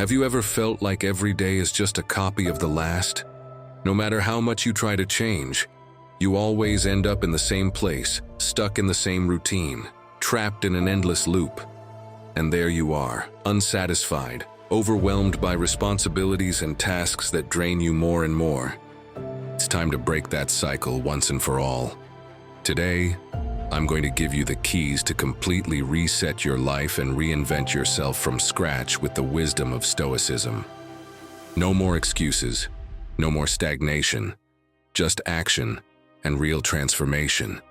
Have you ever felt like every day is just a copy of the last? No matter how much you try to change, you always end up in the same place, stuck in the same routine, trapped in an endless loop. And there you are, unsatisfied, overwhelmed by responsibilities and tasks that drain you more and more. It's time to break that cycle once and for all. Today, I'm going to give you the keys to completely reset your life and reinvent yourself from scratch with the wisdom of Stoicism. No more excuses, no more stagnation, just action and real transformation.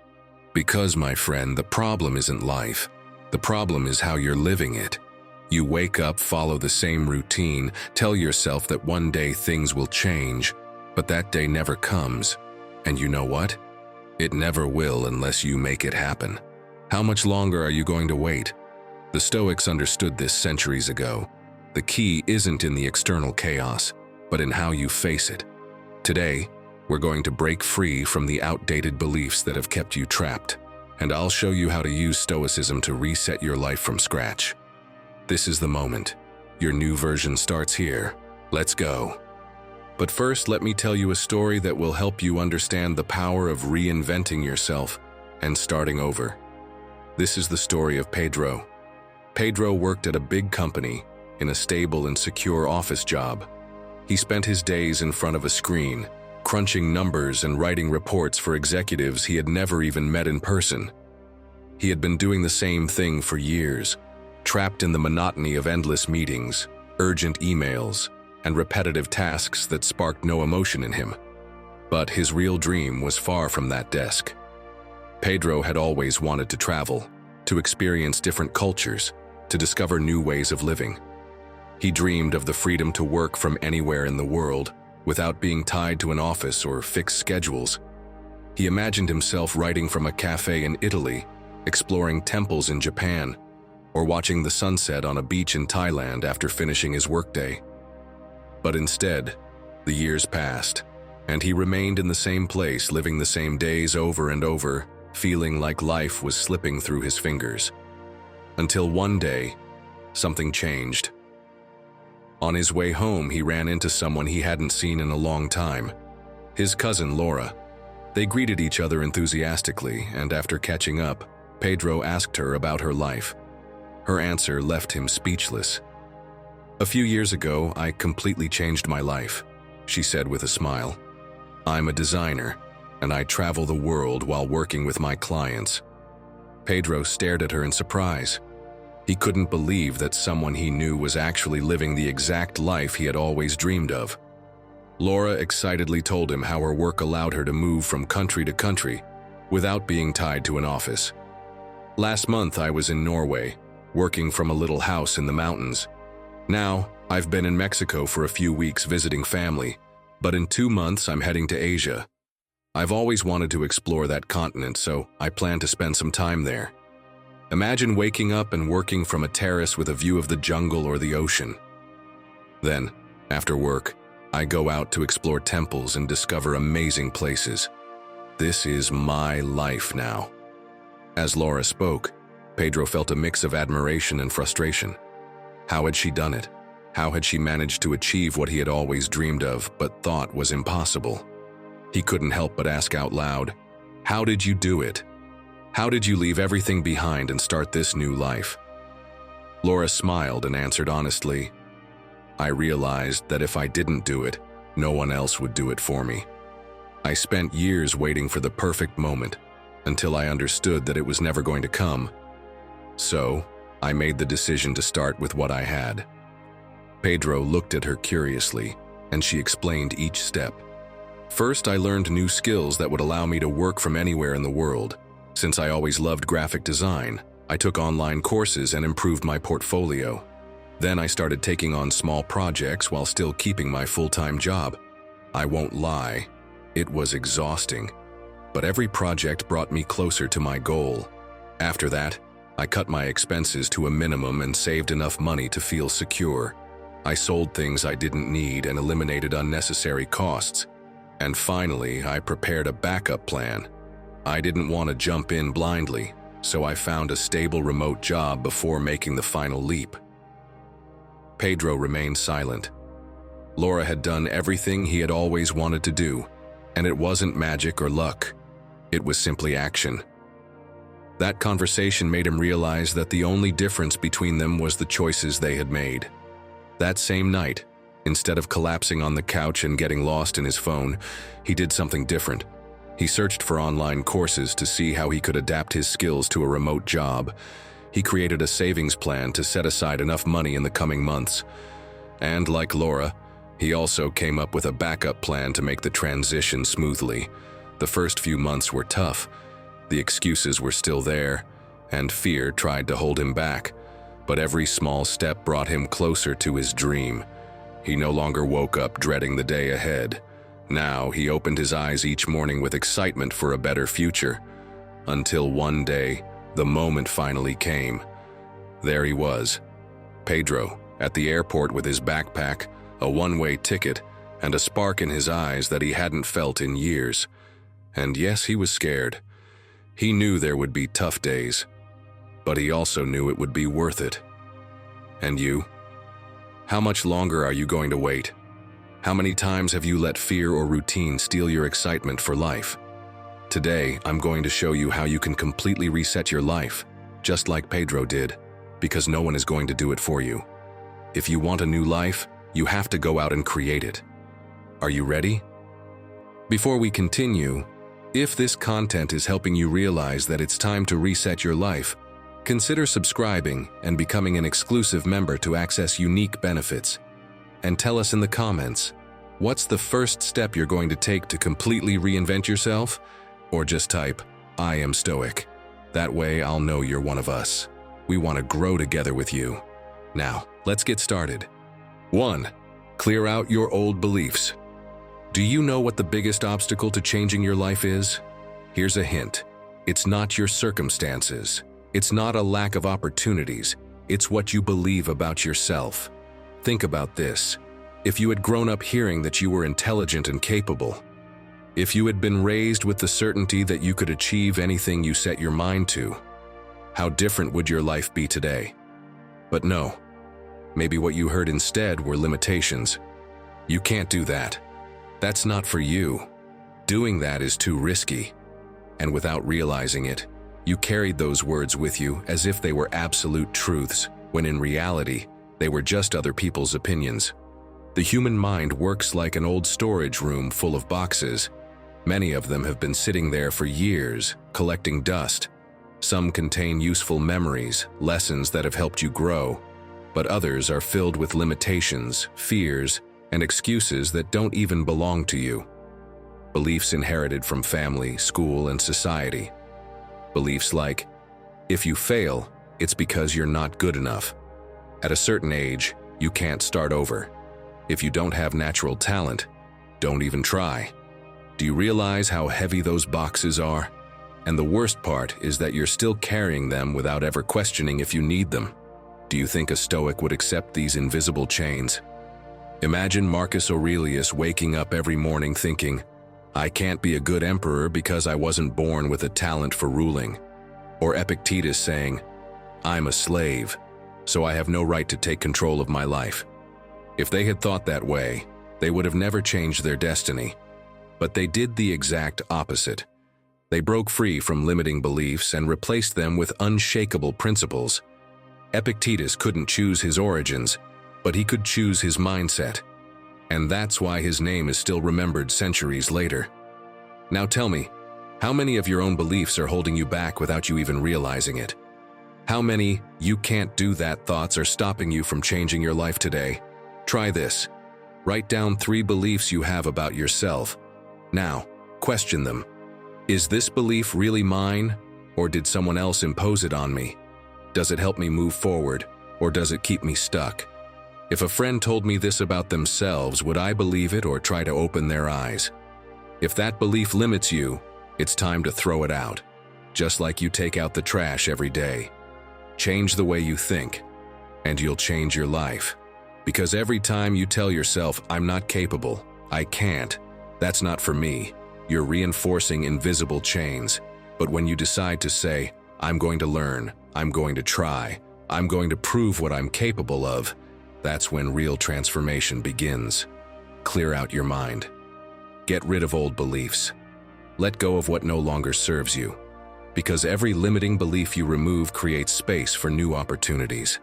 Because, my friend, the problem isn't life. The problem is how you're living it. You wake up, follow the same routine, tell yourself that one day things will change, but that day never comes. And you know what? It never will unless you make it happen. How much longer are you going to wait? The Stoics understood this centuries ago. The key isn't in the external chaos, but in how you face it. Today, we're going to break free from the outdated beliefs that have kept you trapped, and I'll show you how to use Stoicism to reset your life from scratch. This is the moment. Your new version starts here. Let's go. But first, let me tell you a story that will help you understand the power of reinventing yourself and starting over. This is the story of Pedro. Pedro worked at a big company in a stable and secure office job. He spent his days in front of a screen, crunching numbers and writing reports for executives he had never even met in person. He had been doing the same thing for years, trapped in the monotony of endless meetings, urgent emails, and repetitive tasks that sparked no emotion in him. But his real dream was far from that desk. Pedro had always wanted to travel, to experience different cultures, to discover new ways of living. He dreamed of the freedom to work from anywhere in the world, without being tied to an office or fixed schedules. He imagined himself writing from a cafe in Italy, exploring temples in Japan, or watching the sunset on a beach in Thailand after finishing his workday. But instead, the years passed, and he remained in the same place, living the same days over and over, feeling like life was slipping through his fingers. Until one day, something changed. On his way home, he ran into someone he hadn't seen in a long time, his cousin Laura. They greeted each other enthusiastically, and after catching up, Pedro asked her about her life. Her answer left him speechless. "A few years ago, I completely changed my life," she said with a smile. "I'm a designer, and I travel the world while working with my clients." Pedro stared at her in surprise. He couldn't believe that someone he knew was actually living the exact life he had always dreamed of. Laura excitedly told him how her work allowed her to move from country to country without being tied to an office. "Last month I was in Norway, working from a little house in the mountains. Now, I've been in Mexico for a few weeks visiting family, but in 2 months I'm heading to Asia. I've always wanted to explore that continent, so I plan to spend some time there. Imagine waking up and working from a terrace with a view of the jungle or the ocean. Then, after work, I go out to explore temples and discover amazing places. This is my life now." As Laura spoke, Pedro felt a mix of admiration and frustration. How had she done it? How had she managed to achieve what he had always dreamed of but thought was impossible? He couldn't help but ask out loud, "How did you do it? How did you leave everything behind and start this new life?" Laura smiled and answered honestly, "I realized that if I didn't do it, no one else would do it for me. I spent years waiting for the perfect moment, until I understood that it was never going to come. So, I made the decision to start with what I had." Pedro looked at her curiously, and she explained each step. "First, I learned new skills that would allow me to work from anywhere in the world. Since I always loved graphic design, I took online courses and improved my portfolio. Then I started taking on small projects while still keeping my full-time job. I won't lie, it was exhausting, but every project brought me closer to my goal. After that, I cut my expenses to a minimum and saved enough money to feel secure. I sold things I didn't need and eliminated unnecessary costs. And finally, I prepared a backup plan. I didn't want to jump in blindly, so I found a stable remote job before making the final leap." Pedro remained silent. Laura had done everything he had always wanted to do, and it wasn't magic or luck. It was simply action. That conversation made him realize that the only difference between them was the choices they had made. That same night, instead of collapsing on the couch and getting lost in his phone, he did something different. He searched for online courses to see how he could adapt his skills to a remote job. He created a savings plan to set aside enough money in the coming months. And like Laura, he also came up with a backup plan to make the transition smoothly. The first few months were tough. The excuses were still there, and fear tried to hold him back. But every small step brought him closer to his dream. He no longer woke up dreading the day ahead. Now he opened his eyes each morning with excitement for a better future. Until one day, the moment finally came. There he was, Pedro, at the airport with his backpack, a one-way ticket, and a spark in his eyes that he hadn't felt in years. And yes, he was scared. He knew there would be tough days, but he also knew it would be worth it. And you? How much longer are you going to wait? How many times have you let fear or routine steal your excitement for life? Today, I'm going to show you how you can completely reset your life, just like Pedro did, because no one is going to do it for you. If you want a new life, you have to go out and create it. Are you ready? Before we continue, if this content is helping you realize that it's time to reset your life, consider subscribing and becoming an exclusive member to access unique benefits. And tell us in the comments, what's the first step you're going to take to completely reinvent yourself? Or just type, I am Stoic. That way I'll know you're one of us. We want to grow together with you. Now, let's get started. 1. Clear out your old beliefs. Do you know what the biggest obstacle to changing your life is? Here's a hint. It's not your circumstances. It's not a lack of opportunities. It's what you believe about yourself. Think about this. If you had grown up hearing that you were intelligent and capable, if you had been raised with the certainty that you could achieve anything you set your mind to, how different would your life be today? But no. Maybe what you heard instead were limitations. You can't do that. That's not for you. Doing that is too risky. And without realizing it, you carried those words with you as if they were absolute truths, when in reality, they were just other people's opinions. The human mind works like an old storage room full of boxes. Many of them have been sitting there for years, collecting dust. Some contain useful memories, lessons that have helped you grow, but others are filled with limitations, fears, and excuses that don't even belong to you. Beliefs inherited from family, school, and society. Beliefs like, if you fail, it's because you're not good enough. At a certain age, you can't start over. If you don't have natural talent, don't even try. Do you realize how heavy those boxes are? And the worst part is that you're still carrying them without ever questioning if you need them. Do you think a Stoic would accept these invisible chains? Imagine Marcus Aurelius waking up every morning thinking, I can't be a good emperor because I wasn't born with a talent for ruling. Or Epictetus saying, I'm a slave, so I have no right to take control of my life. If they had thought that way, they would have never changed their destiny. But they did the exact opposite. They broke free from limiting beliefs and replaced them with unshakable principles. Epictetus couldn't choose his origins, but he could choose his mindset. And that's why his name is still remembered centuries later. Now tell me, how many of your own beliefs are holding you back without you even realizing it? How many "you can't do that" thoughts are stopping you from changing your life today? Try this. Write down 3 beliefs you have about yourself. Now, question them. Is this belief really mine, or did someone else impose it on me? Does it help me move forward, or does it keep me stuck? If a friend told me this about themselves, would I believe it or try to open their eyes? If that belief limits you, it's time to throw it out, just like you take out the trash every day. Change the way you think, and you'll change your life. Because every time you tell yourself, I'm not capable, I can't, that's not for me, you're reinforcing invisible chains. But when you decide to say, I'm going to learn, I'm going to try, I'm going to prove what I'm capable of, That's when real transformation begins. Clear out your mind. Get rid of old beliefs. Let go of what no longer serves you, because every limiting belief you remove creates space for new opportunities.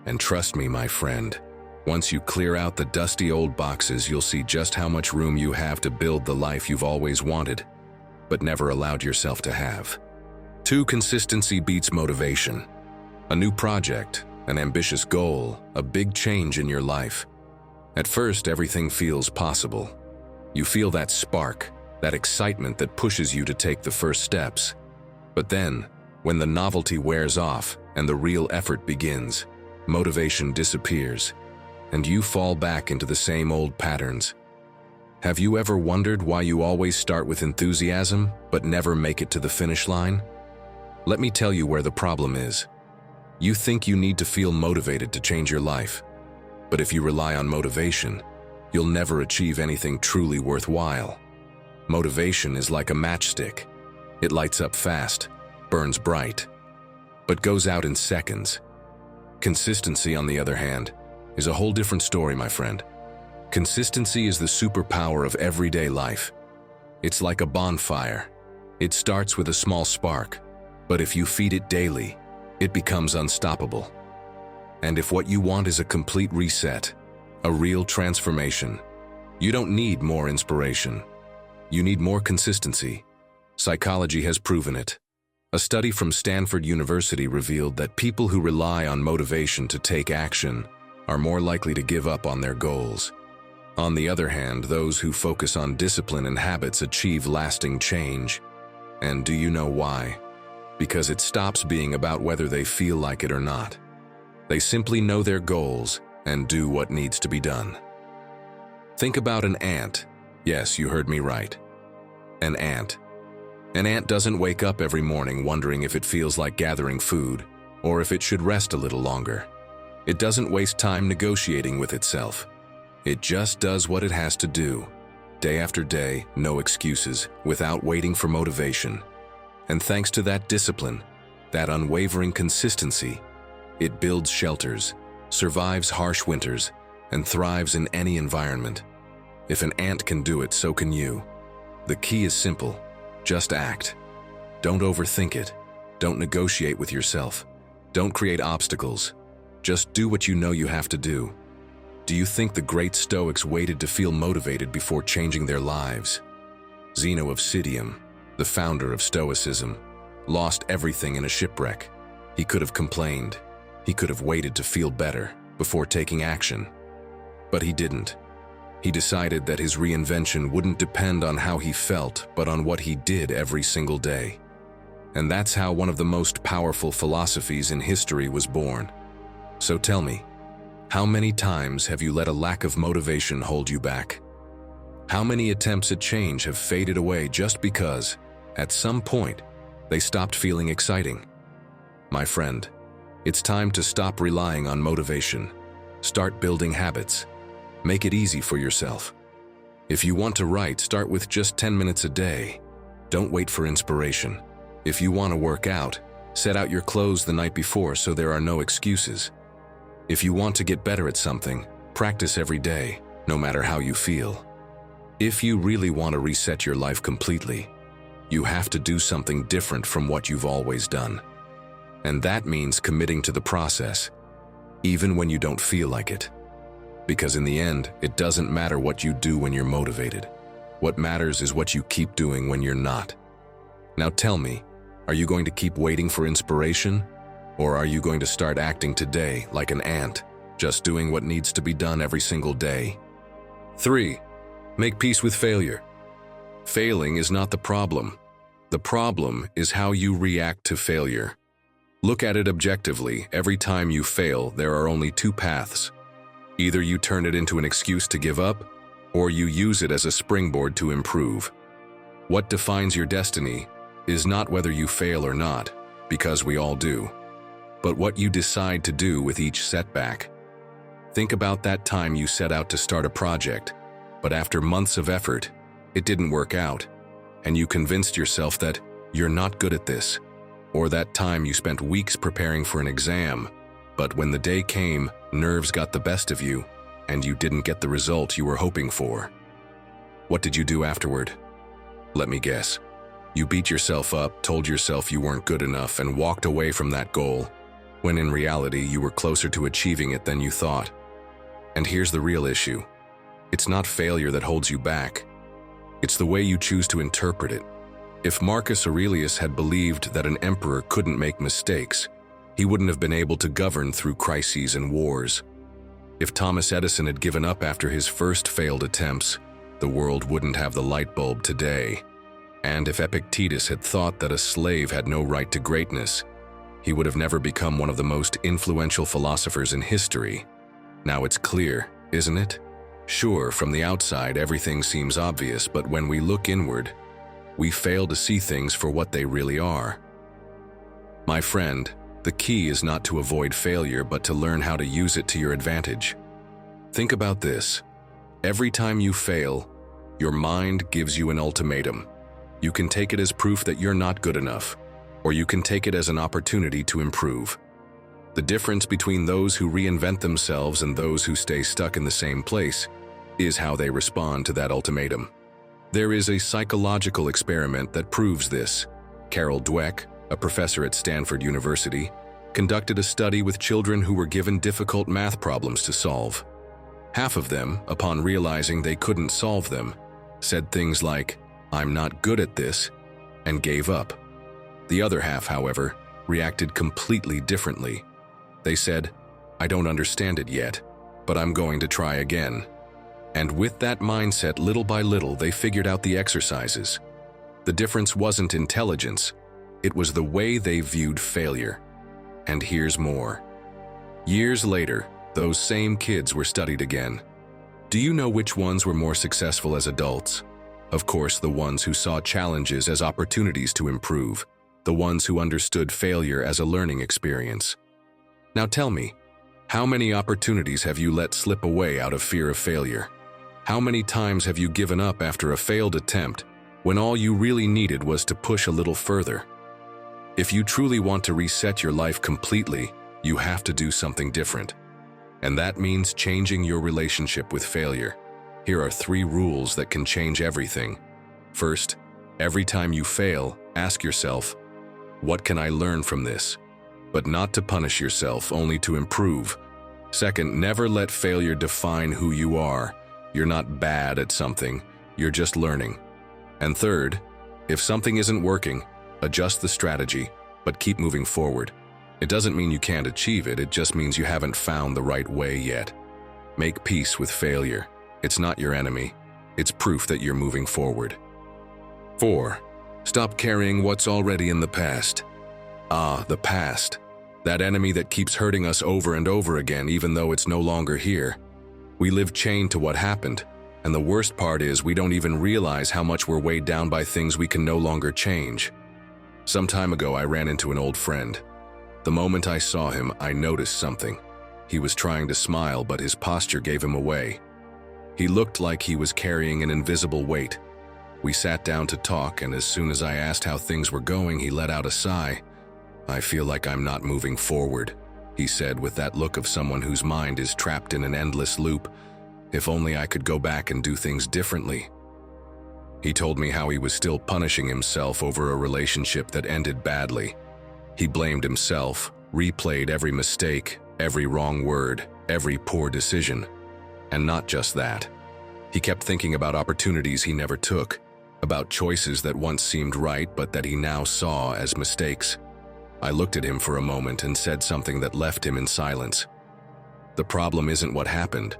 And trust me, my friend, once you clear out the dusty old boxes, you'll see just how much room you have to build the life you've always wanted, but never allowed yourself to have. 2. Consistency beats motivation. A new project, an ambitious goal, a big change in your life. At first, everything feels possible. You feel that spark, that excitement that pushes you to take the first steps. But then, when the novelty wears off and the real effort begins, motivation disappears, and you fall back into the same old patterns. Have you ever wondered why you always start with enthusiasm but never make it to the finish line? Let me tell you where the problem is. You think you need to feel motivated to change your life, but if you rely on motivation, you'll never achieve anything truly worthwhile. Motivation is like a matchstick. It lights up fast, burns bright, but goes out in seconds. Consistency, on the other hand, is a whole different story, my friend. Consistency is the superpower of everyday life. It's like a bonfire. It starts with a small spark, but if you feed it daily, it becomes unstoppable. And if what you want is a complete reset, a real transformation, you don't need more inspiration. You need more consistency. Psychology has proven it. A study from Stanford University revealed that people who rely on motivation to take action are more likely to give up on their goals. On the other hand, those who focus on discipline and habits achieve lasting change. And do you know why? Because it stops being about whether they feel like it or not. They simply know their goals and do what needs to be done. Think about an ant. Yes, you heard me right. An ant. An ant doesn't wake up every morning wondering if it feels like gathering food or if it should rest a little longer. It doesn't waste time negotiating with itself. It just does what it has to do, day after day, no excuses, without waiting for motivation. And thanks to that discipline, that unwavering consistency, it builds shelters, survives harsh winters, and thrives in any environment. If an ant can do it, so can you. The key is simple. Just act. Don't overthink it. Don't negotiate with yourself. Don't create obstacles. Just do what you know you have to do. Do you think the great Stoics waited to feel motivated before changing their lives? Zeno of Citium, the founder of Stoicism, lost everything in a shipwreck. He could have complained. He could have waited to feel better before taking action. But he didn't. He decided that his reinvention wouldn't depend on how he felt, but on what he did every single day. And that's how one of the most powerful philosophies in history was born. So tell me, how many times have you let a lack of motivation hold you back? How many attempts at change have faded away just because, at some point, they stopped feeling exciting? My friend, it's time to stop relying on motivation. Start building habits. Make it easy for yourself. If you want to write, start with just 10 minutes a day. Don't wait for inspiration. If you want to work out, set out your clothes the night before so there are no excuses. If you want to get better at something, practice every day, no matter how you feel. If you really want to reset your life completely, you have to do something different from what you've always done. And that means committing to the process, even when you don't feel like it. Because in the end, it doesn't matter what you do when you're motivated. What matters is what you keep doing when you're not. Now tell me, are you going to keep waiting for inspiration? Or are you going to start acting today like an ant, just doing what needs to be done every single day? 3. Make peace with failure. Failing is not the problem. The problem is how you react to failure. Look at it objectively. Every time you fail, there are only two paths. Either you turn it into an excuse to give up, or you use it as a springboard to improve. What defines your destiny is not whether you fail or not, because we all do, but what you decide to do with each setback. Think about that time you set out to start a project, but after months of effort, it didn't work out, and you convinced yourself that, you're not good at this, or that time you spent weeks preparing for an exam, But when the day came, nerves got the best of you, and you didn't get the result you were hoping for. What did you do afterward? Let me guess. You beat yourself up, told yourself you weren't good enough, and walked away from that goal, when in reality you were closer to achieving it than you thought. And here's the real issue. It's not failure that holds you back. It's the way you choose to interpret it. If Marcus Aurelius had believed that an emperor couldn't make mistakes, he wouldn't have been able to govern through crises and wars. If Thomas Edison had given up after his first failed attempts, the world wouldn't have the light bulb today. And if Epictetus had thought that a slave had no right to greatness, he would have never become one of the most influential philosophers in history. Now it's clear, isn't it? Sure, from the outside everything seems obvious, but when we look inward, we fail to see things for what they really are. My friend, the key is not to avoid failure, but to learn how to use it to your advantage. Think about this. Every time you fail, your mind gives you an ultimatum. You can take it as proof that you're not good enough, or you can take it as an opportunity to improve. The difference between those who reinvent themselves and those who stay stuck in the same place is how they respond to that ultimatum. There is a psychological experiment that proves this. Carol Dweck, a professor at Stanford University, conducted a study with children who were given difficult math problems to solve. Half of them, upon realizing they couldn't solve them, said things like, "I'm not good at this," and gave up. The other half, however, reacted completely differently. They said, "I don't understand it yet, but I'm going to try again." And with that mindset, little by little, they figured out the exercises. The difference wasn't intelligence, it was the way they viewed failure. And here's more. Years later, those same kids were studied again. Do you know which ones were more successful as adults? Of course, the ones who saw challenges as opportunities to improve, the ones who understood failure as a learning experience. Now tell me, how many opportunities have you let slip away out of fear of failure? How many times have you given up after a failed attempt when all you really needed was to push a little further? If you truly want to reset your life completely, you have to do something different. And that means changing your relationship with failure. Here are 3 rules that can change everything. First, every time you fail, ask yourself, what can I learn from this? But not to punish yourself, only to improve. Second, never let failure define who you are. You're not bad at something, you're just learning. And third, if something isn't working, adjust the strategy, but keep moving forward. It doesn't mean you can't achieve it, it just means you haven't found the right way yet. Make peace with failure. It's not your enemy, it's proof that you're moving forward. 4. Stop carrying what's already in the past. The past. That enemy that keeps hurting us over and over again, even though it's no longer here. We live chained to what happened, and the worst part is we don't even realize how much we're weighed down by things we can no longer change. Some time ago, I ran into an old friend. The moment I saw him, I noticed something. He was trying to smile, but his posture gave him away. He looked like he was carrying an invisible weight. We sat down to talk, and as soon as I asked how things were going, he let out a sigh. "I feel like I'm not moving forward," he said with that look of someone whose mind is trapped in an endless loop. "If only I could go back and do things differently." He told me how he was still punishing himself over a relationship that ended badly. He blamed himself, replayed every mistake, every wrong word, every poor decision. And not just that. He kept thinking about opportunities he never took, about choices that once seemed right but that he now saw as mistakes. I looked at him for a moment and said something that left him in silence. The problem isn't what happened.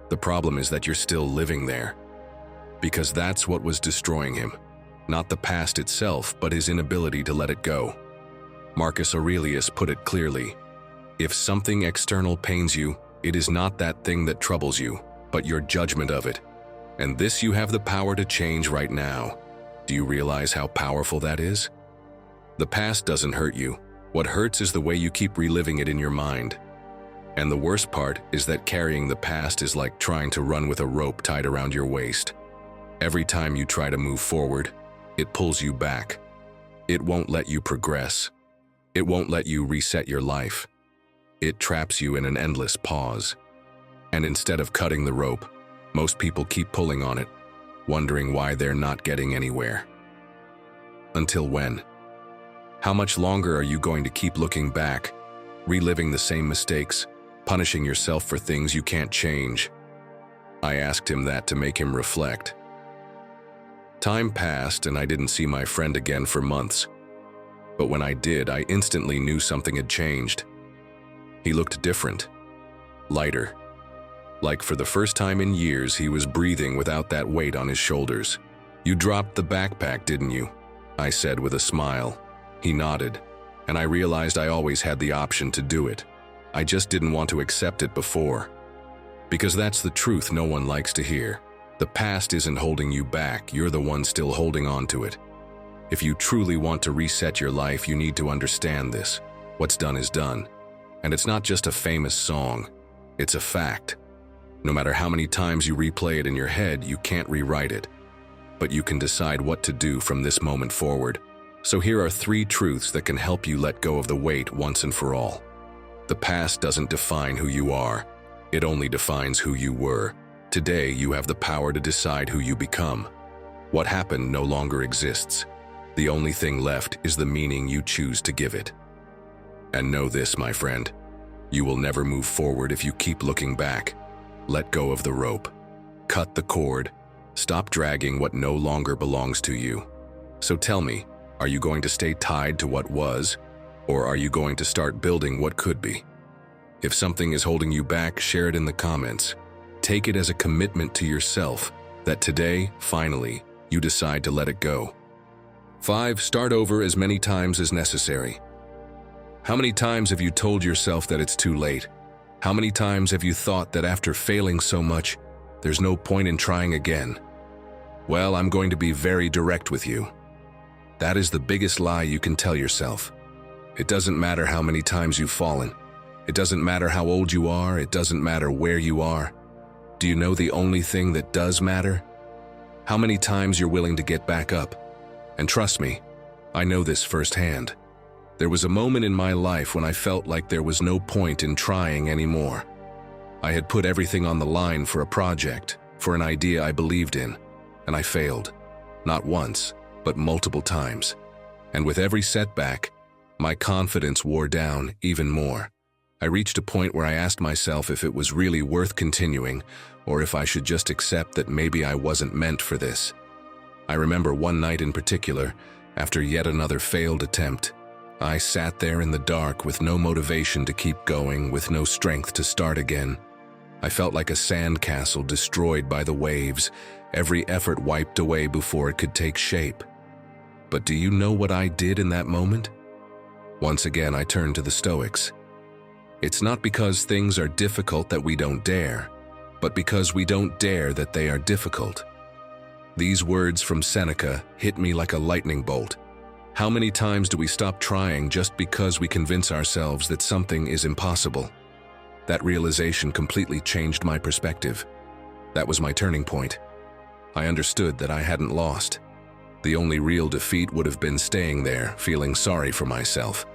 The problem is that you're still living there. Because that's what was destroying him. Not the past itself, but his inability to let it go. Marcus Aurelius put it clearly. If something external pains you, it is not that thing that troubles you, but your judgment of it. And this you have the power to change right now. Do you realize how powerful that is? The past doesn't hurt you. What hurts is the way you keep reliving it in your mind. And the worst part is that carrying the past is like trying to run with a rope tied around your waist. Every time you try to move forward, it pulls you back. It won't let you progress. It won't let you reset your life. It traps you in an endless pause. And instead of cutting the rope, most people keep pulling on it, wondering why they're not getting anywhere. Until when? How much longer are you going to keep looking back, reliving the same mistakes, punishing yourself for things you can't change? I asked him that to make him reflect. Time passed and I didn't see my friend again for months. But when I did, I instantly knew something had changed. He looked different, lighter. Like for the first time in years, he was breathing without that weight on his shoulders. "You dropped the backpack, didn't you?" I said with a smile. He nodded, and I realized I always had the option to do it. I just didn't want to accept it before. Because that's the truth no one likes to hear. The past isn't holding you back, you're the one still holding on to it. If you truly want to reset your life, you need to understand this. What's done is done. And it's not just a famous song, it's a fact. No matter how many times you replay it in your head, you can't rewrite it. But you can decide what to do from this moment forward. So here are 3 truths that can help you let go of the weight once and for all. The past doesn't define who you are. It only defines who you were. Today, you have the power to decide who you become. What happened no longer exists. The only thing left is the meaning you choose to give it. And know this, my friend. You will never move forward if you keep looking back. Let go of the rope. Cut the cord. Stop dragging what no longer belongs to you. So tell me, are you going to stay tied to what was, or are you going to start building what could be? If something is holding you back, share it in the comments. Take it as a commitment to yourself that today, finally, you decide to let it go. 5. Start over as many times as necessary. How many times have you told yourself that it's too late? How many times have you thought that after failing so much, there's no point in trying again? Well, I'm going to be very direct with you. That is the biggest lie you can tell yourself. It doesn't matter how many times you've fallen. It doesn't matter how old you are. It doesn't matter where you are. Do you know the only thing that does matter? How many times you're willing to get back up. And trust me, I know this firsthand. There was a moment in my life when I felt like there was no point in trying anymore. I had put everything on the line for a project, for an idea I believed in, and I failed. Not once, but multiple times. And with every setback, my confidence wore down even more. I reached a point where I asked myself if it was really worth continuing, or if I should just accept that maybe I wasn't meant for this. I remember one night in particular, after yet another failed attempt, I sat there in the dark with no motivation to keep going, with no strength to start again. I felt like a sandcastle destroyed by the waves, every effort wiped away before it could take shape. But do you know what I did in that moment? Once again, I turned to the Stoics. It's not because things are difficult that we don't dare, but because we don't dare that they are difficult. These words from Seneca hit me like a lightning bolt. How many times do we stop trying just because we convince ourselves that something is impossible? That realization completely changed my perspective. That was my turning point. I understood that I hadn't lost. The only real defeat would have been staying there, feeling sorry for myself.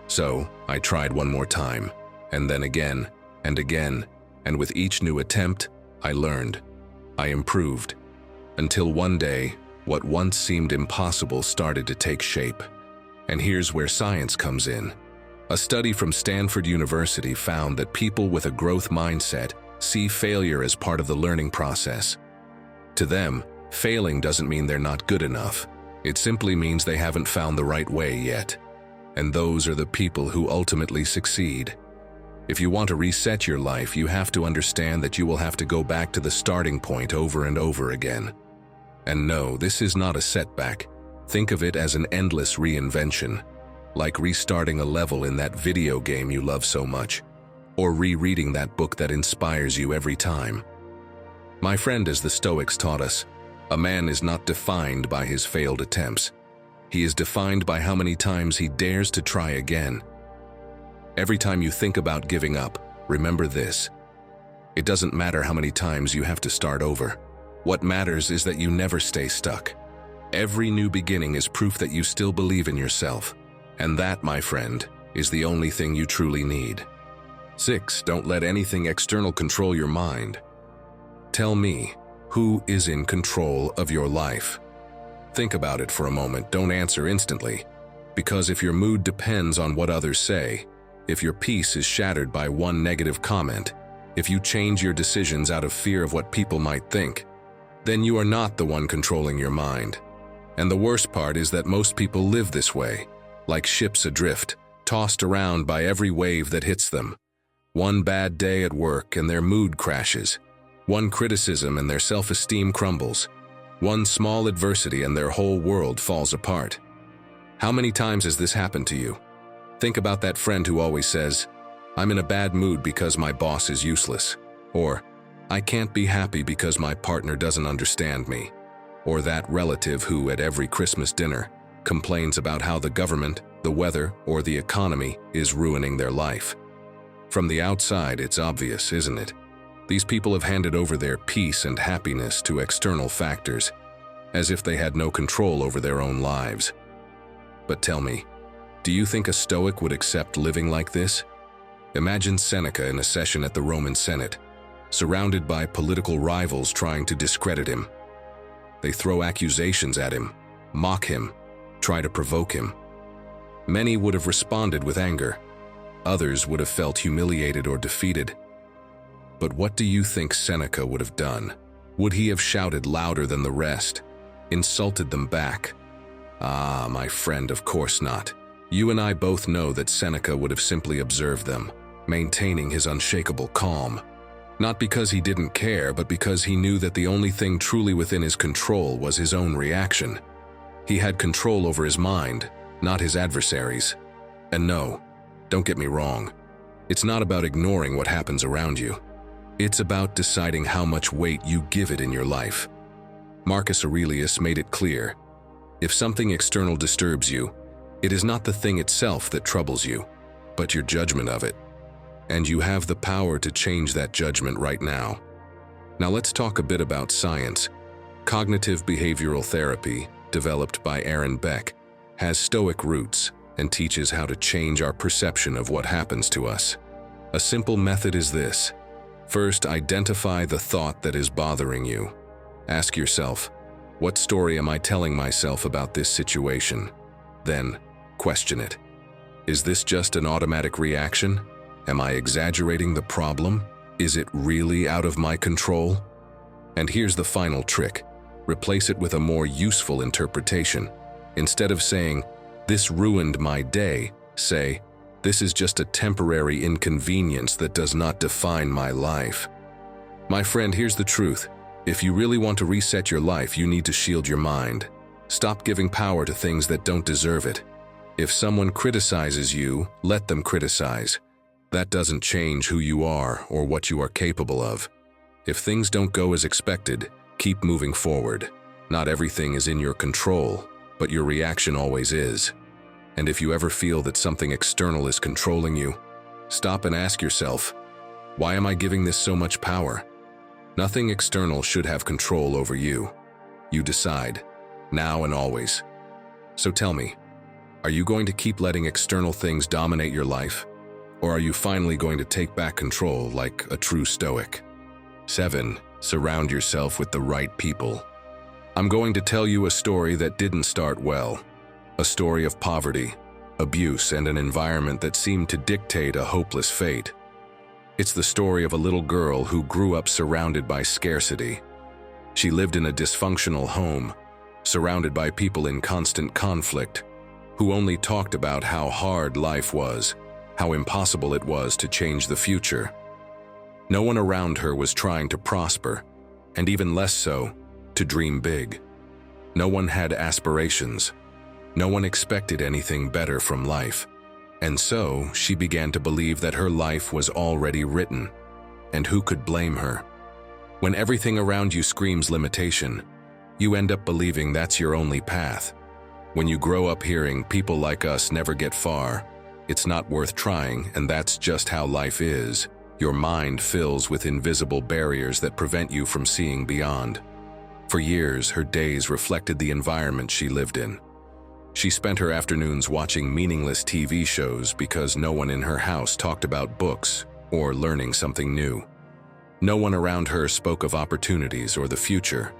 So, I tried one more time, and then again, and again, and with each new attempt, I learned. I improved. Until one day, what once seemed impossible started to take shape. And here's where science comes in. A study from Stanford University found that people with a growth mindset see failure as part of the learning process. To them, failing doesn't mean they're not good enough. It simply means they haven't found the right way yet. And those are the people who ultimately succeed. If you want to reset your life, you have to understand that you will have to go back to the starting point over and over again. And no, this is not a setback. Think of it as an endless reinvention, like restarting a level in that video game you love so much, or rereading that book that inspires you every time. My friend, as the Stoics taught us, a man is not defined by his failed attempts. He is defined by how many times he dares to try again. Every time you think about giving up, remember this. It doesn't matter how many times you have to start over. What matters is that you never stay stuck. Every new beginning is proof that you still believe in yourself. And that, my friend, is the only thing you truly need. 6. Don't let anything external control your mind. Tell me, who is in control of your life? Think about it for a moment. Don't answer instantly. Because if your mood depends on what others say, if your peace is shattered by one negative comment, if you change your decisions out of fear of what people might think, then you are not the one controlling your mind. And the worst part is that most people live this way, like ships adrift, tossed around by every wave that hits them. One bad day at work and their mood crashes. One criticism and their self-esteem crumbles. One small adversity and their whole world falls apart. How many times has this happened to you? Think about that friend who always says, "I'm in a bad mood because my boss is useless," or "I can't be happy because my partner doesn't understand me," or that relative who at every Christmas dinner complains about how the government, the weather, or the economy is ruining their life. From the outside, it's obvious, isn't it? These people have handed over their peace and happiness to external factors, as if they had no control over their own lives. But tell me, do you think a Stoic would accept living like this? Imagine Seneca in a session at the Roman Senate, surrounded by political rivals trying to discredit him. They throw accusations at him, mock him, try to provoke him. Many would have responded with anger. Others would have felt humiliated or defeated. But what do you think Seneca would have done? Would he have shouted louder than the rest, insulted them back? Ah, my friend, of course not. You and I both know that Seneca would have simply observed them, maintaining his unshakable calm. Not because he didn't care, but because he knew that the only thing truly within his control was his own reaction. He had control over his mind, not his adversaries. And no, don't get me wrong, it's not about ignoring what happens around you. It's about deciding how much weight you give it in your life. Marcus Aurelius made it clear, if something external disturbs you, it is not the thing itself that troubles you, but your judgment of it. And you have the power to change that judgment right now. Now let's talk a bit about science. Cognitive behavioral therapy, developed by Aaron Beck, has Stoic roots and teaches how to change our perception of what happens to us. A simple method is this. First, identify the thought that is bothering you. Ask yourself, what story am I telling myself about this situation? Then, question it. Is this just an automatic reaction? Am I exaggerating the problem? Is it really out of my control? And here's the final trick. Replace it with a more useful interpretation. Instead of saying, "This ruined my day," say, "This is just a temporary inconvenience that does not define my life." My friend, here's the truth. If you really want to reset your life, you need to shield your mind. Stop giving power to things that don't deserve it. If someone criticizes you, let them criticize. That doesn't change who you are or what you are capable of. If things don't go as expected, keep moving forward. Not everything is in your control, but your reaction always is. And if you ever feel that something external is controlling you, stop and ask yourself, why am I giving this so much power? Nothing external should have control over you. You decide, now and always. So tell me, are you going to keep letting external things dominate your life? Or are you finally going to take back control like a true Stoic? 7. Surround yourself with the right people. I'm going to tell you a story that didn't start well. A story of poverty, abuse, and an environment that seemed to dictate a hopeless fate. It's the story of a little girl who grew up surrounded by scarcity. She lived in a dysfunctional home, surrounded by people in constant conflict, who only talked about how hard life was, how impossible it was to change the future. No one around her was trying to prosper, and even less so, to dream big. No one had aspirations. No one expected anything better from life. And so, she began to believe that her life was already written. And who could blame her? When everything around you screams limitation, you end up believing that's your only path. When you grow up hearing people like us never get far, it's not worth trying, and that's just how life is. Your mind fills with invisible barriers that prevent you from seeing beyond. For years, her days reflected the environment she lived in. She spent her afternoons watching meaningless TV shows because no one in her house talked about books or learning something new. No one around her spoke of opportunities or the future.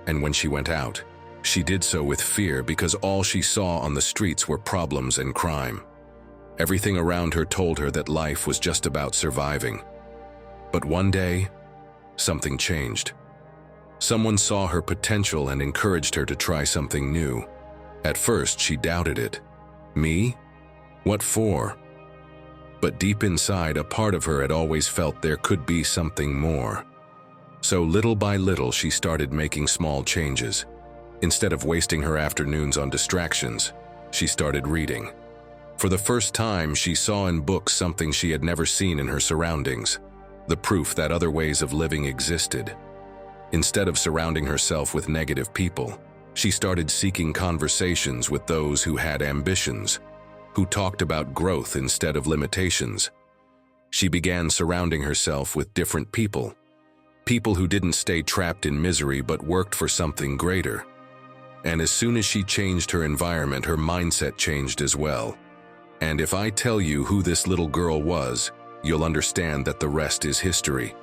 And when she went out, she did so with fear because all she saw on the streets were problems and crime. Everything around her told her that life was just about surviving. But one day, something changed. Someone saw her potential and encouraged her to try something new. At first, she doubted it. Me? What for? But deep inside, a part of her had always felt there could be something more. So little by little, she started making small changes. Instead of wasting her afternoons on distractions, she started reading. For the first time, she saw in books something she had never seen in her surroundings, the proof that other ways of living existed. Instead of surrounding herself with negative people, she started seeking conversations with those who had ambitions, who talked about growth instead of limitations. She began surrounding herself with different people, people who didn't stay trapped in misery but worked for something greater. And as soon as she changed her environment, her mindset changed as well. And if I tell you who this little girl was, you'll understand that the rest is history.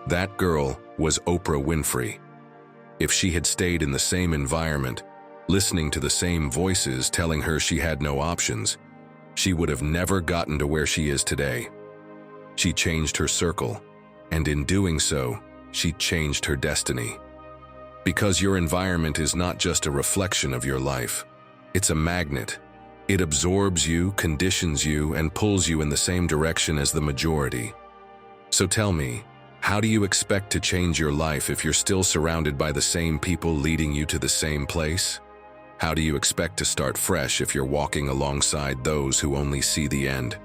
That girl was Oprah Winfrey. If she had stayed in the same environment, listening to the same voices telling her she had no options, she would have never gotten to where she is today. She changed her circle, and in doing so, she changed her destiny. Because your environment is not just a reflection of your life, it's a magnet. It absorbs you, conditions you, and pulls you in the same direction as the majority. So tell me, how do you expect to change your life if you're still surrounded by the same people leading you to the same place? How do you expect to start fresh if you're walking alongside those who only see the end?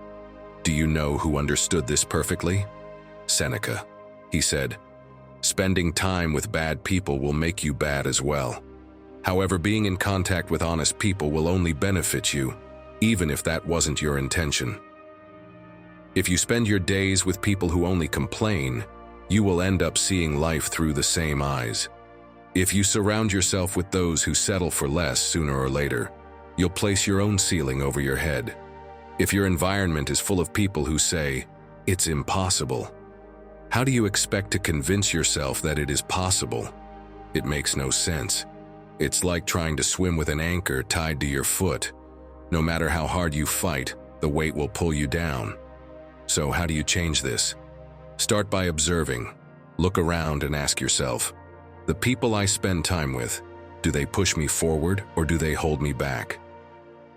Do you know who understood this perfectly? Seneca. He said, "Spending time with bad people will make you bad as well. However, being in contact with honest people will only benefit you, even if that wasn't your intention." If you spend your days with people who only complain, you will end up seeing life through the same eyes. If you surround yourself with those who settle for less sooner or later, you'll place your own ceiling over your head. If your environment is full of people who say, "It's impossible," how do you expect to convince yourself that it is possible? It makes no sense. It's like trying to swim with an anchor tied to your foot. No matter how hard you fight, the weight will pull you down. So how do you change this? Start by observing. Look around and ask yourself, the people I spend time with, do they push me forward or do they hold me back?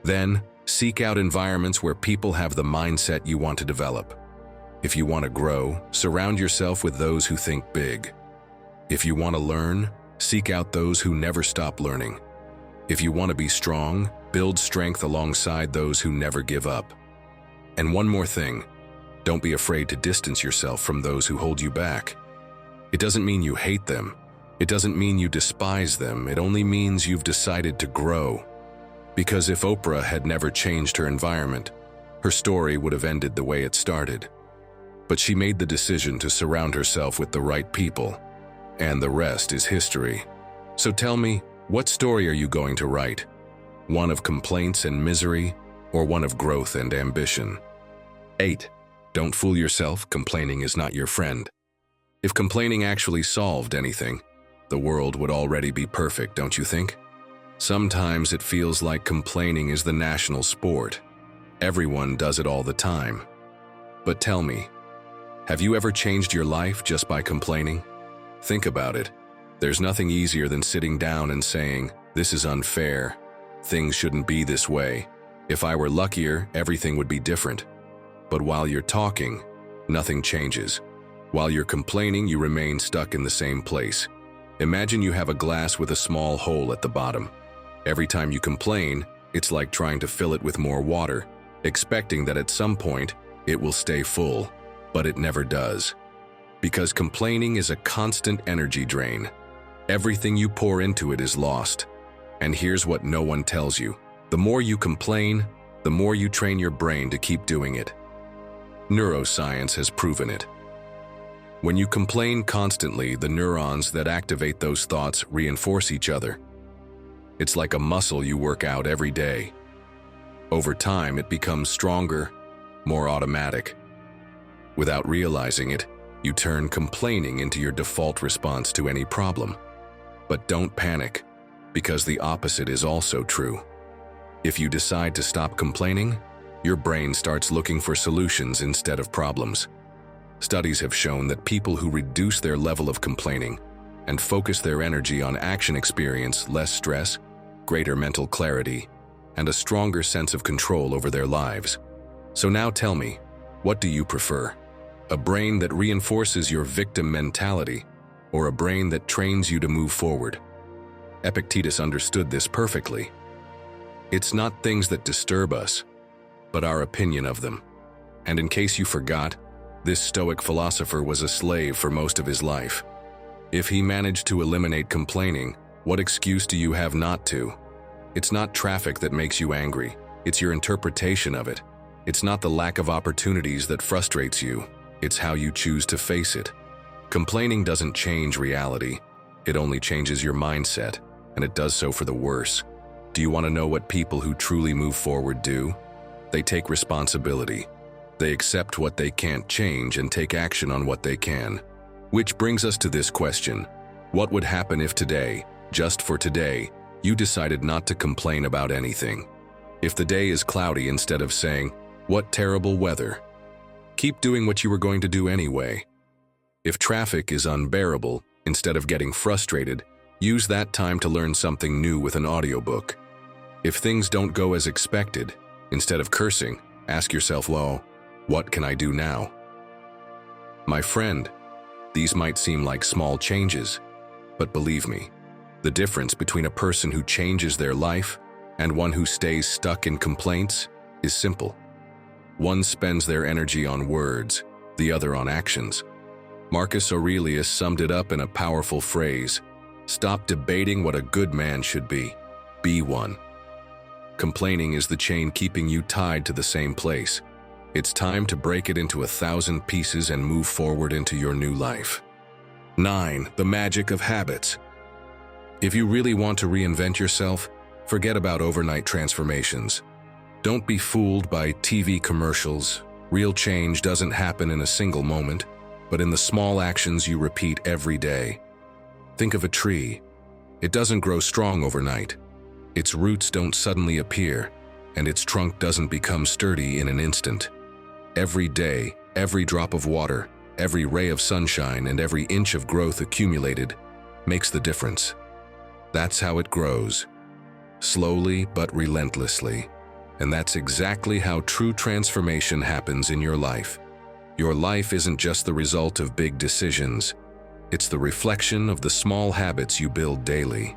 Then, seek out environments where people have the mindset you want to develop. If you want to grow, surround yourself with those who think big. If you want to learn, seek out those who never stop learning. If you want to be strong, build strength alongside those who never give up. And one more thing, don't be afraid to distance yourself from those who hold you back. It doesn't mean you hate them. It doesn't mean you despise them. It only means you've decided to grow. Because if Oprah had never changed her environment, her story would have ended the way it started. But she made the decision to surround herself with the right people, and the rest is history. So tell me, what story are you going to write? One of complaints and misery, or one of growth and ambition? 8. Don't fool yourself, complaining is not your friend. If complaining actually solved anything, the world would already be perfect, don't you think? Sometimes it feels like complaining is the national sport. Everyone does it all the time. But tell me, have you ever changed your life just by complaining? Think about it. There's nothing easier than sitting down and saying, "This is unfair. Things shouldn't be this way. If I were luckier, everything would be different." But while you're talking, nothing changes. While you're complaining, you remain stuck in the same place. Imagine you have a glass with a small hole at the bottom. Every time you complain, it's like trying to fill it with more water, expecting that at some point it will stay full, but it never does. Because complaining is a constant energy drain. Everything you pour into it is lost. And here's what no one tells you. The more you complain, the more you train your brain to keep doing it. Neuroscience has proven it. When you complain constantly, the neurons that activate those thoughts reinforce each other. It's like a muscle you work out every day. Over time, it becomes stronger, more automatic. Without realizing it, you turn complaining into your default response to any problem. But don't panic, because the opposite is also true. If you decide to stop complaining, your brain starts looking for solutions instead of problems. Studies have shown that people who reduce their level of complaining and focus their energy on action experience less stress, greater mental clarity, and a stronger sense of control over their lives. So now tell me, what do you prefer? A brain that reinforces your victim mentality, or a brain that trains you to move forward? Epictetus understood this perfectly. It's not things that disturb us, but our opinion of them. And in case you forgot, this Stoic philosopher was a slave for most of his life. If he managed to eliminate complaining, what excuse do you have not to? It's not traffic that makes you angry, it's your interpretation of it. It's not the lack of opportunities that frustrates you, it's how you choose to face it. Complaining doesn't change reality, it only changes your mindset, and it does so for the worse. Do you want to know what people who truly move forward do? They take responsibility. They accept what they can't change and take action on what they can. Which brings us to this question: what would happen if today, just for today, you decided not to complain about anything? If the day is cloudy, instead of saying, "What terrible weather," keep doing what you were going to do anyway. If traffic is unbearable, instead of getting frustrated, use that time to learn something new with an audiobook. If things don't go as expected, instead of cursing, ask yourself, well, what can I do now? My friend, these might seem like small changes, but believe me, the difference between a person who changes their life and one who stays stuck in complaints is simple. One spends their energy on words, the other on actions. Marcus Aurelius summed it up in a powerful phrase: stop debating what a good man should be one. Complaining is the chain keeping you tied to the same place. It's time to break it into 1,000 pieces and move forward into your new life. 9. The magic of habits. If you really want to reinvent yourself, forget about overnight transformations. Don't be fooled by TV commercials. Real change doesn't happen in a single moment, but in the small actions you repeat every day. Think of a tree. It doesn't grow strong overnight. Its roots don't suddenly appear, and its trunk doesn't become sturdy in an instant. Every day, every drop of water, every ray of sunshine, and every inch of growth accumulated makes the difference. That's how it grows, slowly but relentlessly. And that's exactly how true transformation happens in your life. Your life isn't just the result of big decisions. It's the reflection of the small habits you build daily.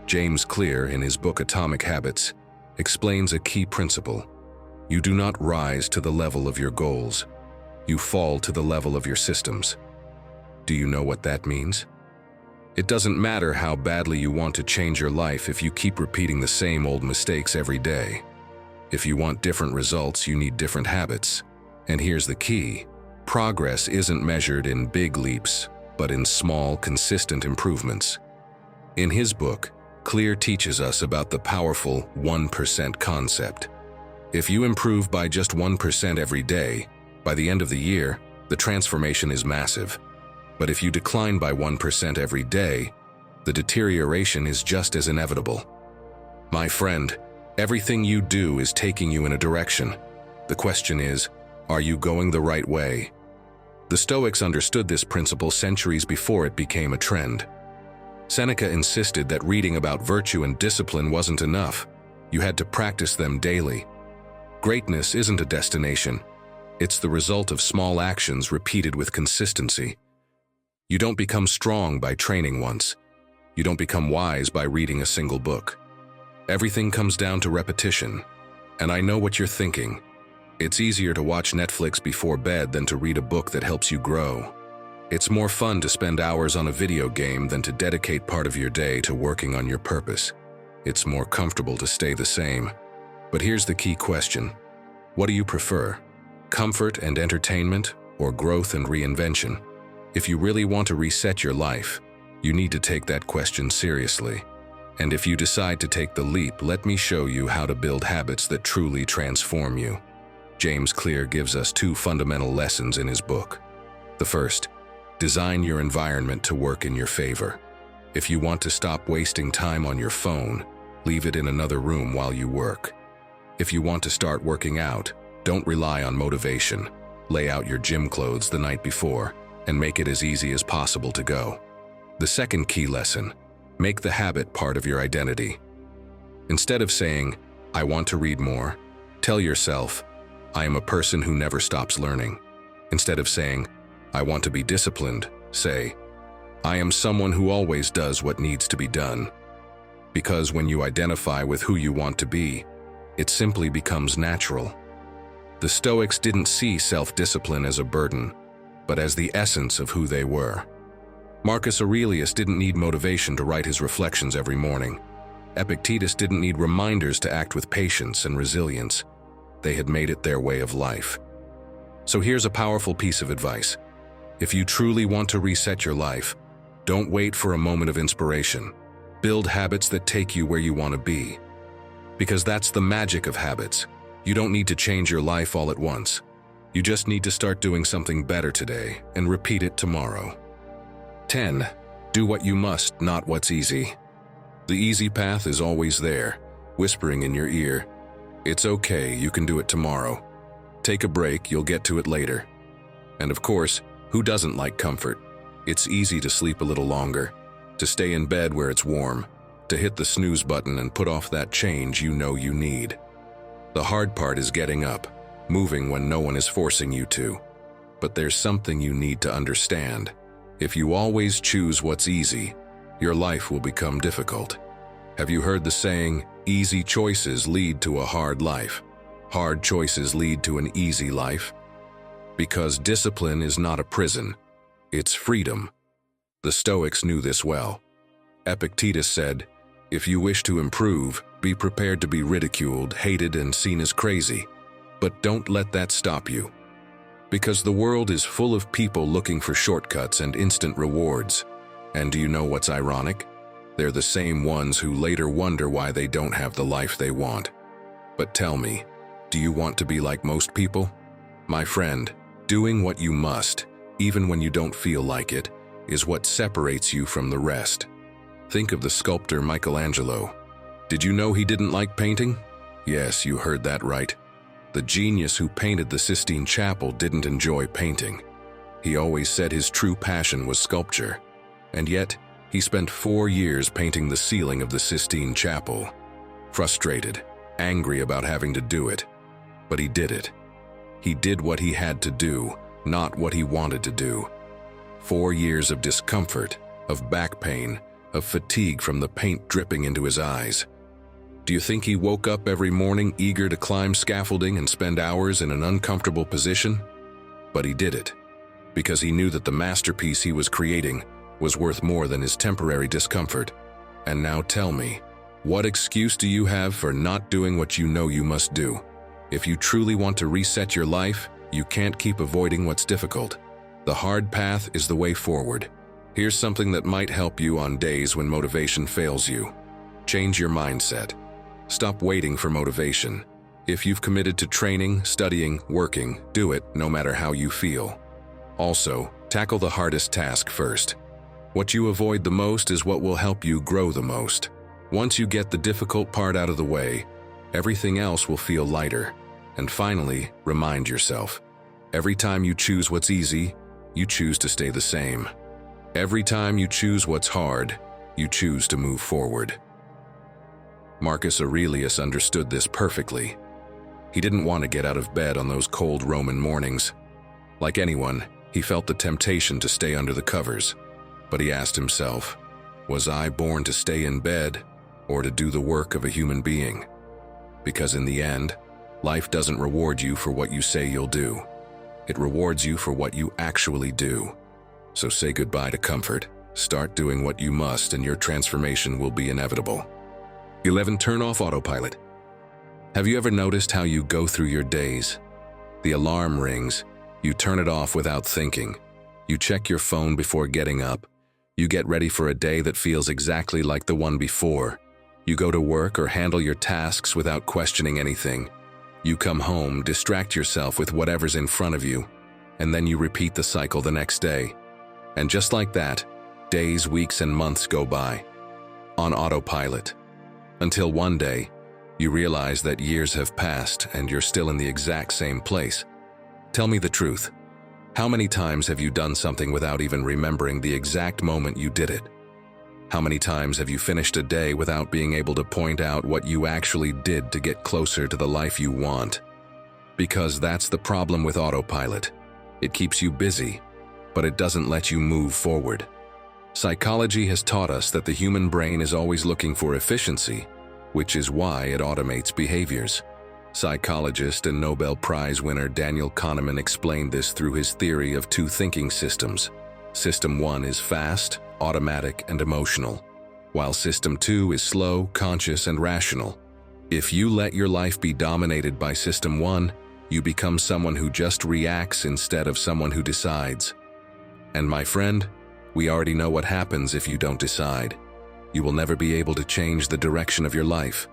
James Clear, in his book Atomic Habits, explains a key principle. You do not rise to the level of your goals. You fall to the level of your systems. Do you know what that means? It doesn't matter how badly you want to change your life if you keep repeating the same old mistakes every day. If you want different results, you need different habits. And here's the key: progress isn't measured in big leaps, but in small, consistent improvements. In his book, Clear teaches us about the powerful 1% concept. If you improve by just 1% every day, by the end of the year, the transformation is massive. But if you decline by 1% every day, the deterioration is just as inevitable. My friend, everything you do is taking you in a direction. The question is, are you going the right way? The Stoics understood this principle centuries before it became a trend. Seneca insisted that reading about virtue and discipline wasn't enough. You had to practice them daily. Greatness isn't a destination. It's the result of small actions repeated with consistency. You don't become strong by training once. You don't become wise by reading a single book. Everything comes down to repetition. And I know what you're thinking. It's easier to watch Netflix before bed than to read a book that helps you grow. It's more fun to spend hours on a video game than to dedicate part of your day to working on your purpose. It's more comfortable to stay the same. But here's the key question. What do you prefer? Comfort and entertainment, or growth and reinvention? If you really want to reset your life, you need to take that question seriously. And if you decide to take the leap, let me show you how to build habits that truly transform you. James Clear gives us two fundamental lessons in his book. The first, design your environment to work in your favor. If you want to stop wasting time on your phone, leave it in another room while you work. If you want to start working out, don't rely on motivation. Lay out your gym clothes the night before and make it as easy as possible to go. The second key lesson, make the habit part of your identity. Instead of saying, "I want to read more," tell yourself, "I am a person who never stops learning." Instead of saying, "I want to be disciplined," say, "I am someone who always does what needs to be done." Because when you identify with who you want to be, it simply becomes natural. The Stoics didn't see self-discipline as a burden, but as the essence of who they were. Marcus Aurelius didn't need motivation to write his reflections every morning. Epictetus didn't need reminders to act with patience and resilience. They had made it their way of life. So here's a powerful piece of advice. If you truly want to reset your life, don't wait for a moment of inspiration. Build habits that take you where you want to be. Because that's the magic of habits. You don't need to change your life all at once. You just need to start doing something better today and repeat it tomorrow. 10. Do what you must, not what's easy. The easy path is always there, whispering in your ear, "It's okay, you can do it tomorrow. Take a break, you'll get to it later." And of course, who doesn't like comfort? It's easy to sleep a little longer, to stay in bed where it's warm, to hit the snooze button and put off that change you know you need. The hard part is getting up, moving when no one is forcing you to. But there's something you need to understand. If you always choose what's easy, your life will become difficult. Have you heard the saying, "Easy choices lead to a hard life. Hard choices lead to an easy life"? Because discipline is not a prison, it's freedom. The Stoics knew this well. Epictetus said, "If you wish to improve, be prepared to be ridiculed, hated, and seen as crazy. But don't let that stop you." Because the world is full of people looking for shortcuts and instant rewards. And do you know what's ironic? They're the same ones who later wonder why they don't have the life they want. But tell me, do you want to be like most people? My friend, doing what you must, even when you don't feel like it, is what separates you from the rest. Think of the sculptor Michelangelo. Did you know he didn't like painting? Yes, you heard that right. The genius who painted the Sistine Chapel didn't enjoy painting. He always said his true passion was sculpture. And yet, he spent 4 years painting the ceiling of the Sistine Chapel. Frustrated, angry about having to do it. But he did it. He did what he had to do, not what he wanted to do. 4 years of discomfort, of back pain, of fatigue from the paint dripping into his eyes. Do you think he woke up every morning eager to climb scaffolding and spend hours in an uncomfortable position? But he did it, because he knew that the masterpiece he was creating was worth more than his temporary discomfort. And now tell me, what excuse do you have for not doing what you know you must do? If you truly want to reset your life, you can't keep avoiding what's difficult. The hard path is the way forward. Here's something that might help you on days when motivation fails you. Change your mindset. Stop waiting for motivation. If you've committed to training, studying, working, do it no matter how you feel. Also, tackle the hardest task first. What you avoid the most is what will help you grow the most. Once you get the difficult part out of the way, everything else will feel lighter. And finally, remind yourself, every time you choose what's easy, you choose to stay the same. Every time you choose what's hard, you choose to move forward. Marcus Aurelius understood this perfectly. He didn't want to get out of bed on those cold Roman mornings. Like anyone, he felt the temptation to stay under the covers. But he asked himself, was I born to stay in bed or to do the work of a human being? Because in the end, life doesn't reward you for what you say you'll do. It rewards you for what you actually do. So say goodbye to comfort, start doing what you must, and your transformation will be inevitable. 11. Turn off autopilot. Have you ever noticed how you go through your days? The alarm rings, you turn it off without thinking. You check your phone before getting up. You get ready for a day that feels exactly like the one before. You go to work or handle your tasks without questioning anything. You come home, distract yourself with whatever's in front of you, and then you repeat the cycle the next day. And just like that, days, weeks, and months go by, on autopilot, until one day, you realize that years have passed and you're still in the exact same place. Tell me the truth. How many times have you done something without even remembering the exact moment you did it? How many times have you finished a day without being able to point out what you actually did to get closer to the life you want? Because that's the problem with autopilot. It keeps you busy, but it doesn't let you move forward. Psychology has taught us that the human brain is always looking for efficiency, which is why it automates behaviors. Psychologist and Nobel Prize winner Daniel Kahneman explained this through his theory of two thinking systems. System 1 is fast, automatic, and emotional, while System 2 is slow, conscious, and rational. If you let your life be dominated by System 1, you become someone who just reacts instead of someone who decides. And my friend, we already know what happens if you don't decide. You will never be able to change the direction of your life.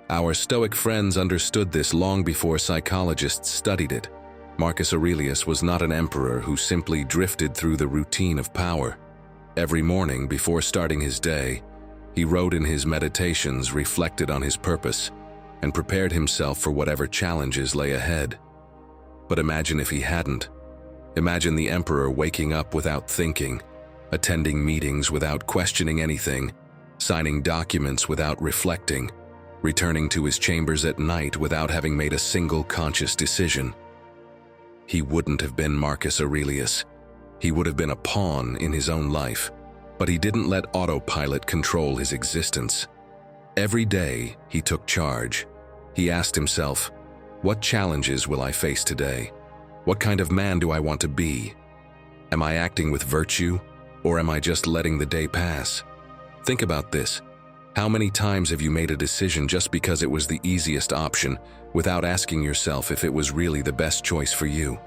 Our Stoic friends understood this long before psychologists studied it. Marcus Aurelius was not an emperor who simply drifted through the routine of power. Every morning before starting his day, he wrote in his meditations, reflected on his purpose, and prepared himself for whatever challenges lay ahead. But imagine if he hadn't. Imagine the emperor waking up without thinking, attending meetings without questioning anything, signing documents without reflecting, returning to his chambers at night without having made a single conscious decision. He wouldn't have been Marcus Aurelius. He would have been a pawn in his own life, but he didn't let autopilot control his existence. Every day, he took charge. He asked himself, what challenges will I face today? What kind of man do I want to be? Am I acting with virtue, or am I just letting the day pass? Think about this. How many times have you made a decision just because it was the easiest option, without asking yourself if it was really the best choice for you?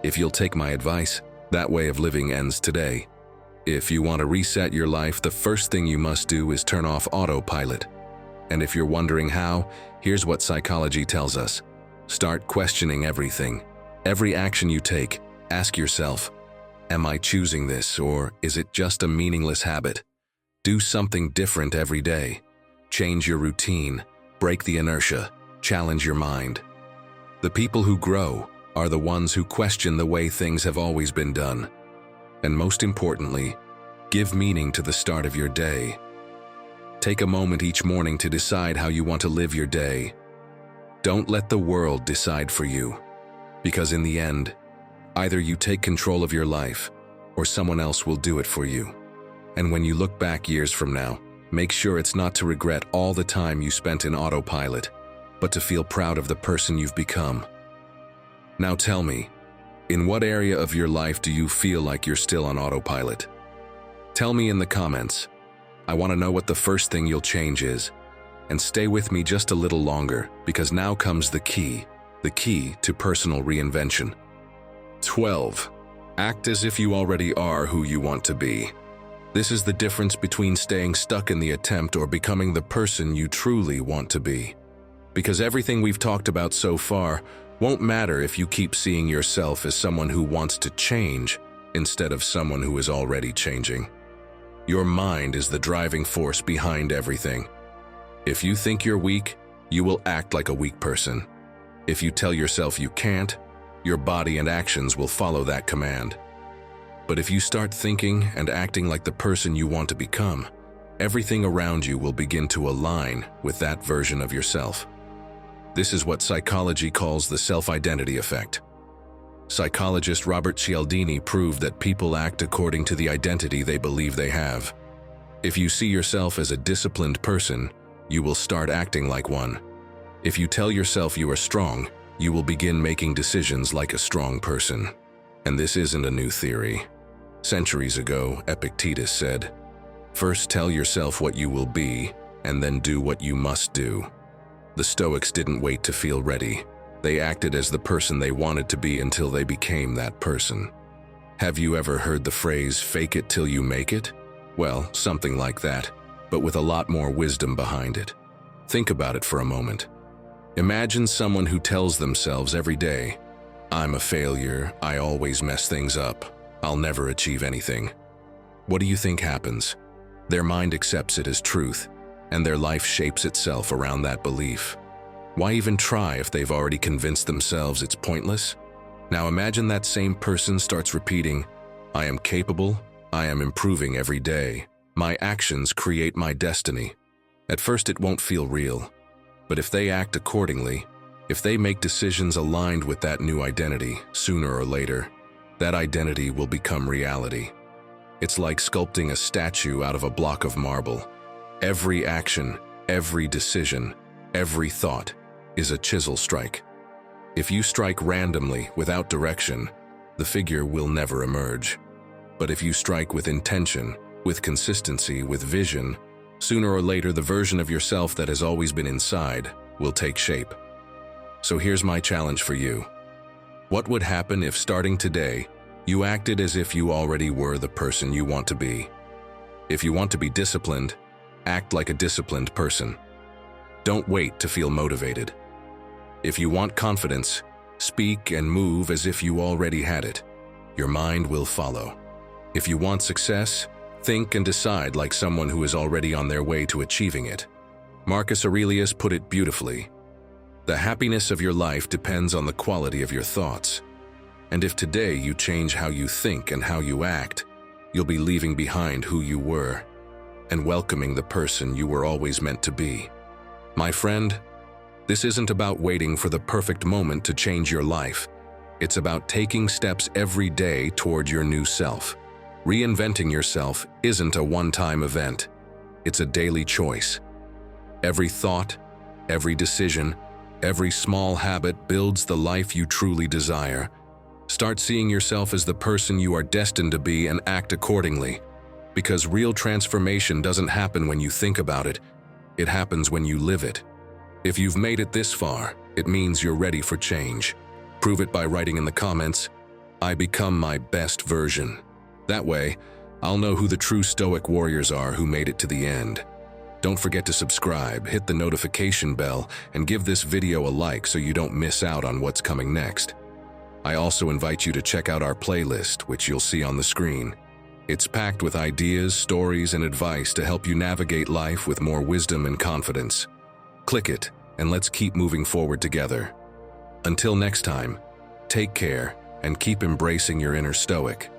If you'll take my advice, that way of living ends today. If you want to reset your life, the first thing you must do is turn off autopilot. And if you're wondering how, here's what psychology tells us. Start questioning everything. Every action you take, ask yourself, am I choosing this, or is it just a meaningless habit? Do something different every day. Change your routine, break the inertia, challenge your mind. The people who grow are the ones who question the way things have always been done. And most importantly, give meaning to the start of your day. Take a moment each morning to decide how you want to live your day. Don't let the world decide for you, because in the end, either you take control of your life or someone else will do it for you. And when you look back years from now, make sure it's not to regret all the time you spent in autopilot, but to feel proud of the person you've become. Now tell me, in what area of your life do you feel like you're still on autopilot? Tell me in the comments. I want to know what the first thing you'll change is. And stay with me just a little longer, because now comes the key to personal reinvention. 12. Act as if you already are who you want to be. This is the difference between staying stuck in the attempt or becoming the person you truly want to be. Because everything we've talked about so far won't matter if you keep seeing yourself as someone who wants to change instead of someone who is already changing. Your mind is the driving force behind everything. If you think you're weak, you will act like a weak person. If you tell yourself you can't, your body and actions will follow that command. But if you start thinking and acting like the person you want to become, everything around you will begin to align with that version of yourself. This is what psychology calls the self-identity effect. Psychologist Robert Cialdini proved that people act according to the identity they believe they have. If you see yourself as a disciplined person, you will start acting like one. If you tell yourself you are strong, you will begin making decisions like a strong person. And this isn't a new theory. Centuries ago, Epictetus said, "First tell yourself what you will be, and then do what you must do." The Stoics didn't wait to feel ready. They acted as the person they wanted to be until they became that person. Have you ever heard the phrase, "fake it till you make it"? Well, something like that, but with a lot more wisdom behind it. Think about it for a moment. Imagine someone who tells themselves every day, "I'm a failure, I always mess things up, I'll never achieve anything." What do you think happens? Their mind accepts it as truth, and their life shapes itself around that belief. Why even try if they've already convinced themselves it's pointless? Now imagine that same person starts repeating, "I am capable, I am improving every day. My actions create my destiny." At first it won't feel real, but if they act accordingly, if they make decisions aligned with that new identity, sooner or later, that identity will become reality. It's like sculpting a statue out of a block of marble. Every action, every decision, every thought is a chisel strike. If you strike randomly, without direction, the figure will never emerge. But if you strike with intention, with consistency, with vision, sooner or later the version of yourself that has always been inside will take shape. So here's my challenge for you. What would happen if, starting today, you acted as if you already were the person you want to be? If you want to be disciplined, act like a disciplined person. Don't wait to feel motivated. If you want confidence, speak and move as if you already had it. Your mind will follow. If you want success, think and decide like someone who is already on their way to achieving it. Marcus Aurelius put it beautifully. The happiness of your life depends on the quality of your thoughts. And if today you change how you think and how you act, you'll be leaving behind who you were and welcoming the person you were always meant to be. My friend, this isn't about waiting for the perfect moment to change your life. It's about taking steps every day toward your new self. Reinventing yourself isn't a one-time event. It's a daily choice. Every thought, every decision, every small habit builds the life you truly desire. Start seeing yourself as the person you are destined to be and act accordingly. Because real transformation doesn't happen when you think about it. It happens when you live it. If you've made it this far, it means you're ready for change. Prove it by writing in the comments, "I become my best version." That way, I'll know who the true Stoic warriors are who made it to the end. Don't forget to subscribe, hit the notification bell, and give this video a like so you don't miss out on what's coming next. I also invite you to check out our playlist, which you'll see on the screen. It's packed with ideas, stories, and advice to help you navigate life with more wisdom and confidence. Click it, and let's keep moving forward together. Until next time, take care and keep embracing your inner Stoic.